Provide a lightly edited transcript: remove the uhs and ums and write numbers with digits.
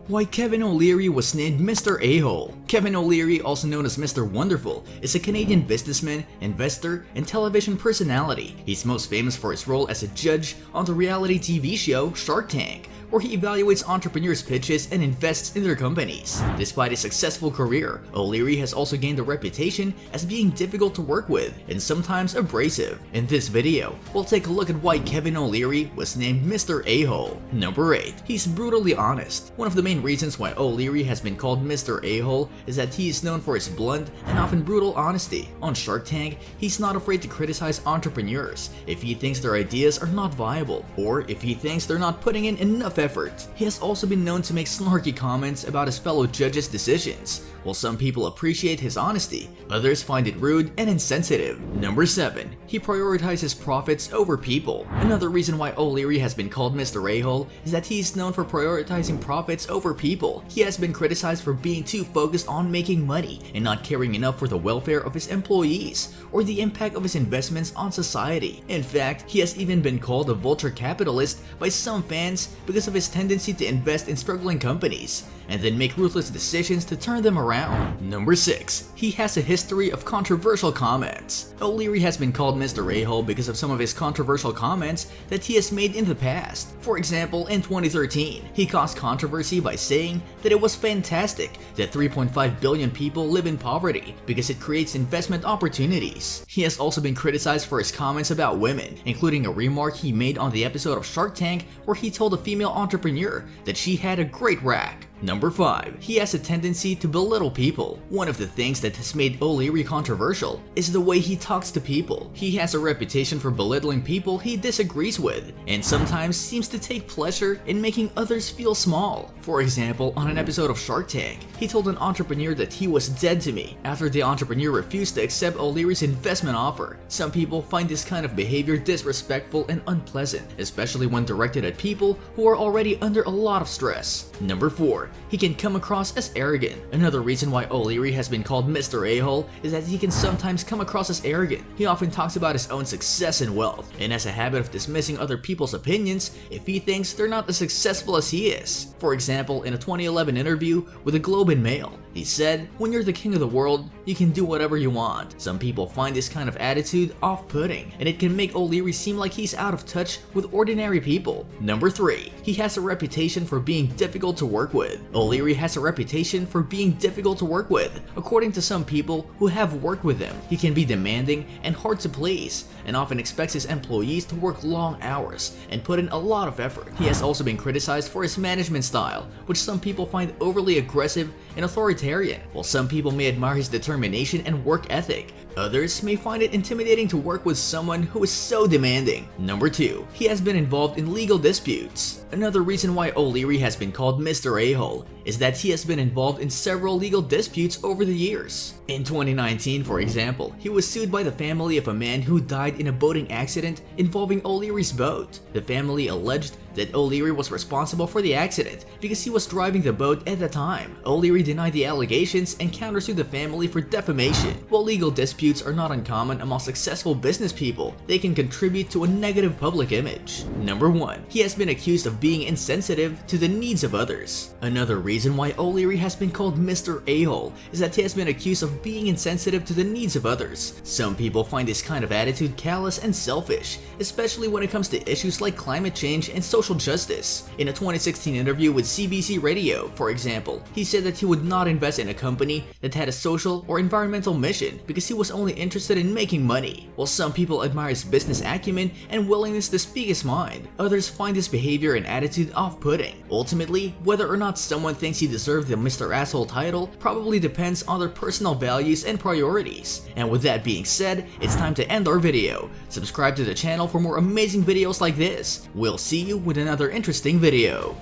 Why Kevin O'Leary was named Mr. A-Hole. Kevin O'Leary, also known as Mr. Wonderful, is a Canadian businessman, investor, and television personality. He's most famous for his role as a judge on the reality TV show Shark Tank, where he evaluates entrepreneurs' pitches and invests in their companies. Despite his successful career, O'Leary has also gained a reputation as being difficult to work with and sometimes abrasive. In this video, we'll take a look at why Kevin O'Leary was named Mr. A-Hole. Number 8. He's brutally honest. One of the main reasons why O'Leary has been called Mr. A-Hole is that he is known for his blunt and often brutal honesty. On Shark Tank, he's not afraid to criticize entrepreneurs if he thinks their ideas are not viable or if he thinks they're not putting in enough effort. He has also been known to make snarky comments about his fellow judges' decisions. While some people appreciate his honesty, others find it rude and insensitive. Number 7. He prioritizes profits over people. Another reason why O'Leary has been called Mr. A-Hole is that he is known for prioritizing profits over people. He has been criticized for being too focused on making money and not caring enough for the welfare of his employees or the impact of his investments on society. In fact, he has even been called a vulture capitalist by some fans because of his tendency to invest in struggling companies and then make ruthless decisions to turn them around. Number 6. He has a history of controversial comments. O'Leary has been called Mr. A-Hole because of some of his controversial comments that he has made in the past. For example, in 2013, he caused controversy by saying that it was fantastic that 3.5 billion people live in poverty because it creates investment opportunities. He has also been criticized for his comments about women, including a remark he made on the episode of Shark Tank where he told a female entrepreneur that she had a great rack. Number 5. He has a tendency to belittle people. One of the things that has made O'Leary controversial is the way he talks to people. He has a reputation for belittling people he disagrees with, and sometimes seems to take pleasure in making others feel small. For example, on an episode of Shark Tank, he told an entrepreneur that he was dead to me after the entrepreneur refused to accept O'Leary's investment offer. Some people find this kind of behavior disrespectful and unpleasant, especially when directed at people who are already under a lot of stress. Number 4. He can come across as arrogant. Another reason why O'Leary has been called Mr. A-Hole is that he can sometimes come across as arrogant. He often talks about his own success and wealth, and has a habit of dismissing other people's opinions if he thinks they're not as successful as he is. For example, in a 2011 interview with the Globe and Mail, he said, "When you're the king of the world, you can do whatever you want." Some people find this kind of attitude off-putting, and it can make O'Leary seem like he's out of touch with ordinary people. Number 3. He has a reputation for being difficult to work with. O'Leary has a reputation for being difficult to work with. According to some people who have worked with him, he can be demanding and hard to please, and often expects his employees to work long hours and put in a lot of effort. He has also been criticized for his management style, which some people find overly aggressive and authoritarian. While some people may admire his determination and work ethic, others may find it intimidating to work with someone who is so demanding. Number 2. He has been involved in legal disputes. Another reason why O'Leary has been called Mr. A-Hole is that he has been involved in several legal disputes over the years. In 2019, for example, he was sued by the family of a man who died in a boating accident involving O'Leary's boat. The family alleged that O'Leary was responsible for the accident because he was driving the boat at the time. O'Leary denied the allegations and countersued the family for defamation. While legal disputes are not uncommon among successful business people, they can contribute to a negative public image. Number 1. He has been accused of being insensitive to the needs of others. Another reason why O'Leary has been called Mr. A-Hole is that he has been accused of being insensitive to the needs of others. Some people find this kind of attitude callous and selfish, especially when it comes to issues like climate change and social justice. In a 2016 interview with CBC Radio, for example, he said that he would not invest in a company that had a social or environmental mission because he was only interested in making money. While some people admire his business acumen and willingness to speak his mind, others find this behavior and attitude off-putting. Ultimately, whether or not someone thinks he deserves the Mr. Asshole title probably depends on their personal values and priorities. And with that being said, it's time to end our video. Subscribe to the channel for more amazing videos like this. We'll see you with another interesting video.